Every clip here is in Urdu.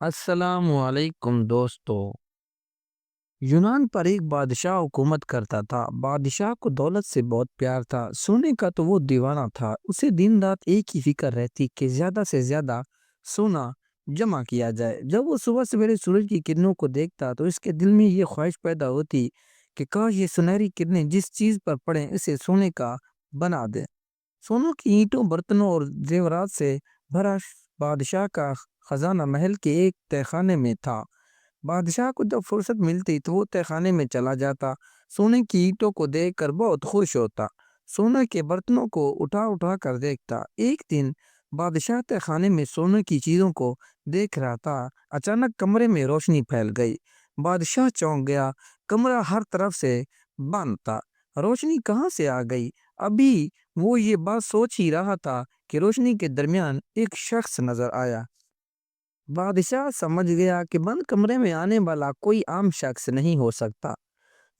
السلام علیکم دوستو۔ یونان پر ایک بادشاہ حکومت کرتا تھا۔ بادشاہ کو دولت سے بہت پیار تھا، سونے کا تو وہ دیوانہ تھا۔ اسے دن رات ایک ہی فکر رہتی کہ زیادہ سے زیادہ سونا جمع کیا جائے۔ جب وہ صبح سویرے سورج کی کرنوں کو دیکھتا تو اس کے دل میں یہ خواہش پیدا ہوتی کہ کاش یہ سنہری کرنیں جس چیز پر پڑیں اسے سونے کا بنا دے۔ سونوں کی اینٹوں، برتنوں اور زیورات سے بھرا بادشاہ کا خزانہ محل کے ایک تہہ خانے میں تھا۔ بادشاہ کو جب فرصت ملتی تو وہ تہہ خانے میں چلا جاتا، سونے کی اینٹوں کو دیکھ کر بہت خوش ہوتا، سونے کے برتنوں کو اٹھا اٹھا کر دیکھتا۔ ایک دن بادشاہ تہہ خانے میں سونے کی چیزوں کو دیکھ رہا تھا، اچانک کمرے میں روشنی پھیل گئی۔ بادشاہ چونک گیا، کمرہ ہر طرف سے بند تھا۔ روشنی کہاں سے آ گئی؟ ابھی وہ یہ بات سوچ ہی رہا تھا کہ روشنی کے درمیان ایک شخص نظر آیا۔ بادشاہ سمجھ گیا کہ بند کمرے میں آنے والا کوئی عام شخص نہیں ہو سکتا،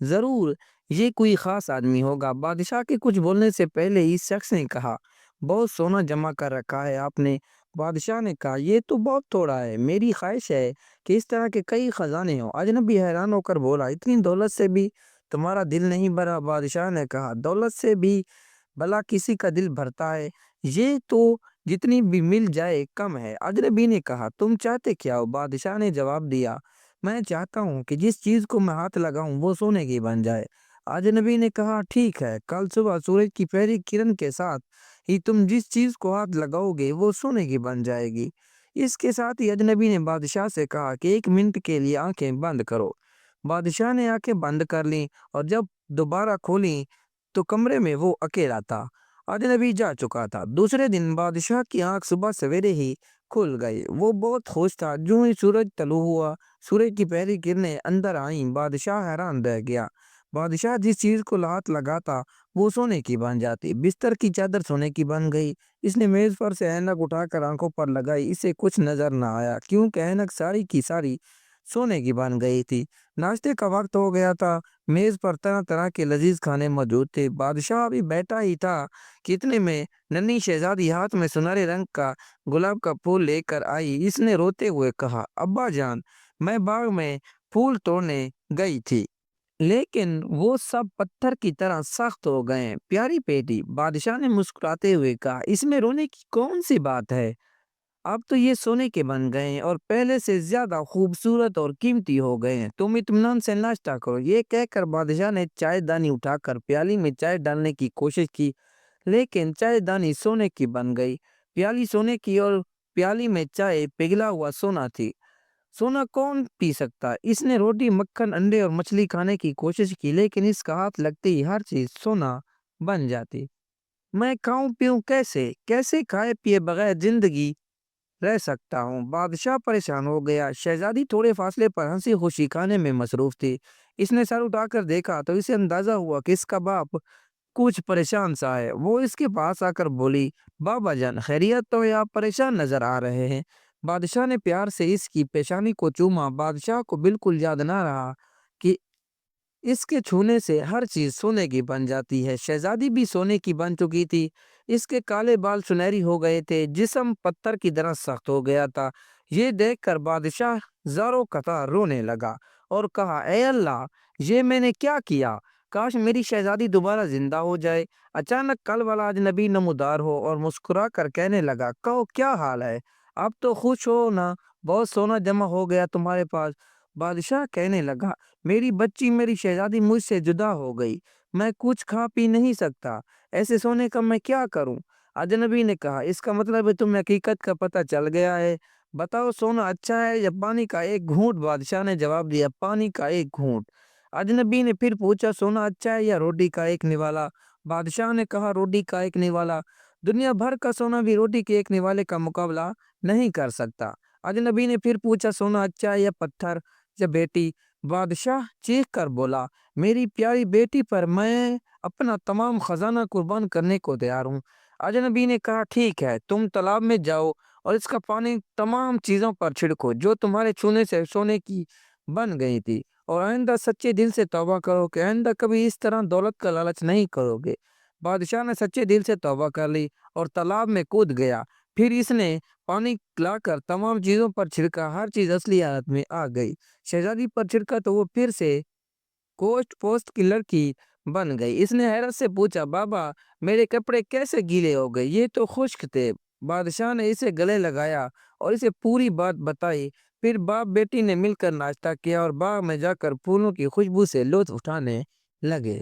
ضرور یہ کوئی خاص آدمی ہوگا۔ بادشاہ کے کچھ بولنے سے پہلے ہی شخص نے کہا، بہت سونا جمع کر رکھا ہے آپ نے؟ بادشاہ نے کہا، یہ تو بہت تھوڑا ہے، میری خواہش ہے کہ اس طرح کے کئی خزانے ہوں۔ اجنبی حیران ہو کر بولا، اتنی دولت سے بھی تمہارا دل نہیں بھرا؟ بادشاہ نے کہا، دولت سے بھی بھلا کسی کا دل بھرتا ہے؟ یہ تو جتنی بھی مل جائے کم ہے۔ اجنبی نے کہا، تم چاہتے کیا ہو؟ بادشاہ نے جواب دیا، میں چاہتا ہوں کہ جس چیز کو میں ہاتھ لگاؤں وہ سونے کی بن جائے۔ اجنبی نے کہا، ٹھیک ہے، کل صبح سورج کی پہلی کرن کے ساتھ ہی تم جس چیز کو ہاتھ لگاؤ گے وہ سونے کی بن جائے گی۔ اس کے ساتھ ہی اجنبی نے بادشاہ سے کہا کہ 1 منٹ کے لیے آنکھیں بند کرو۔ بادشاہ نے آنکھیں بند کر لیں اور جب دوبارہ کھولیں تو کمرے میں وہ اکیلا تھا، اجنبی جا چکا تھا۔ دوسرے دن بادشاہ کی آنکھ صبح سویرے ہی کھل گئی، وہ بہت خوش تھا۔ جو ہی سورج طلوع ہوا، سورج کی پہلی کرنیں اندر آئیں، بادشاہ حیران رہ گیا۔ بادشاہ جس چیز کو ہاتھ لگاتا وہ سونے کی بن جاتی۔ بستر کی چادر سونے کی بن گئی۔ اس نے میز پر سے اینک اٹھا کر آنکھوں پر لگائی، اسے کچھ نظر نہ آیا کیونکہ اینک ساری کی ساری سونے کی بن گئی تھی۔ ناشتے کا وقت ہو گیا تھا، میز پر طرح طرح کے لذیذ کھانے موجود تھے۔ بادشاہ ابھی بیٹھا ہی تھا کہ اتنے میں ننھی شہزادی ہاتھ میں سنہرے رنگ کا گلاب کا پھول لے کر آئی۔ اس نے روتے ہوئے کہا، ابا جان، میں باغ میں پھول توڑنے گئی تھی لیکن وہ سب پتھر کی طرح سخت ہو گئے۔ پیاری بیٹی، بادشاہ نے مسکراتے ہوئے کہا، اس میں رونے کی کون سی بات ہے؟ اب تو یہ سونے کے بن گئے ہیں اور پہلے سے زیادہ خوبصورت اور قیمتی ہو گئے ہیں۔ تم اطمینان سے ناشتہ کرو۔ یہ کہہ کر بادشاہ نے چائے دانی اٹھا کر پیالی میں چائے ڈالنے کی کوشش کی لیکن چائے دانی سونے کی بن گئی۔ پیالی سونے کی اور پیالی میں چائے پگھلا ہوا سونا تھی۔ سونا کون پی سکتا؟ اس نے روٹی، مکھن، انڈے اور مچھلی کھانے کی کوشش کی لیکن اس کا ہاتھ لگتے ہی ہر چیز سونا بن جاتی۔ میں کھاؤں پیوں کیسے؟ کیسے کھائے پیے بغیر زندگی رہ سکتا ہوں؟ بادشاہ پریشان ہو گیا۔ شہزادی تھوڑے فاصلے پر ہنسی خوشی کھانے میں مصروف تھی۔ اس نے سر اٹھا کر دیکھا تو اسے اندازہ ہوا کہ اس کا باپ کچھ پریشان سا ہے۔ وہ اس کے پاس آ کر بولی، بابا جان، خیریت تو ہے؟ آپ پریشان نظر آ رہے ہیں۔ بادشاہ نے پیار سے اس کی پیشانی کو چوما۔ بادشاہ کو بالکل یاد نہ رہا کہ اس کے چھونے سے ہر چیز سونے کی بن جاتی ہے۔ شہزادی بھی سونے کی بن چکی تھی۔ اس کے کالے بال سنہری ہو گئے تھے، جسم پتھر کی طرح سخت ہو گیا تھا۔ یہ دیکھ کر بادشاہ زاروں قطار رونے لگا اور کہا، اے اللہ، یہ میں نے کیا کیا؟ کاش میری شہزادی دوبارہ زندہ ہو جائے۔ اچانک کل والا اجنبی نمودار ہو اور مسکرا کر کہنے لگا، کہو کیا حال ہے؟ اب تو خوش ہو نا، بہت سونا جمع ہو گیا تمہارے پاس۔ بادشاہ کہنے لگا، میری بچی، میری شہزادی مجھ سے جدا ہو گئی، میں کچھ کھا پی نہیں سکتا، ایسے سونے کا میں کیا کروں؟ اجنبی نے کہا، اس کا مطلب ہے تمہیں حقیقت کا پتہ چل گیا ہے، بتاؤ سونا اچھا ہے یا پانی کا ایک گھونٹ؟ بادشاہ نے جواب دیا، پانی کا ایک گھونٹ۔ اجنبی نے پھر پوچھا، سونا اچھا ہے یا روٹی کا ایک نوالا؟ بادشاہ نے کہا، روٹی کا ایک نوالا۔ دنیا بھر کا سونا بھی روٹی کے ایک نوالے کا مقابلہ نہیں کر سکتا۔ اجنبی نے پھر پوچھا، سونا اچھا ہے یا پتھر یا بیٹی؟ بادشاہ چیخ کر بولا، میری پیاری بیٹی پر میں اپنا تمام خزانہ قربان کرنے کو تیار ہوں۔ اجنبی نے کہا، ٹھیک ہے، تم تالاب میں جاؤ اور اس کا پانی تمام چیزوں پر چھڑکو جو تمہارے چھونے سے سونے کی بن گئی تھی، اور آئندہ سچے دل سے توبہ کرو کہ آئندہ کبھی اس طرح دولت کا لالچ نہیں کرو گے۔ بادشاہ نے سچے دل سے توبہ کر لی اور تالاب میں کود گیا۔ پھر اس نے پانی لا کر تمام چیزوں پر چھڑکا، ہر چیز اصلی حالت میں آ گئی۔ شہزادی پر چھڑکا تو وہ پھر سے کوسٹ پوسٹ کی لڑکی بن گئی۔ اس نے حیرت سے پوچھا، بابا میرے کپڑے کیسے گیلے ہو گئے؟ یہ تو خشک تھے۔ بادشاہ نے اسے گلے لگایا اور اسے پوری بات بتائی۔ پھر باپ بیٹی نے مل کر ناشتہ کیا اور باغ میں جا کر پھولوں کی خوشبو سے لطف اٹھانے لگے۔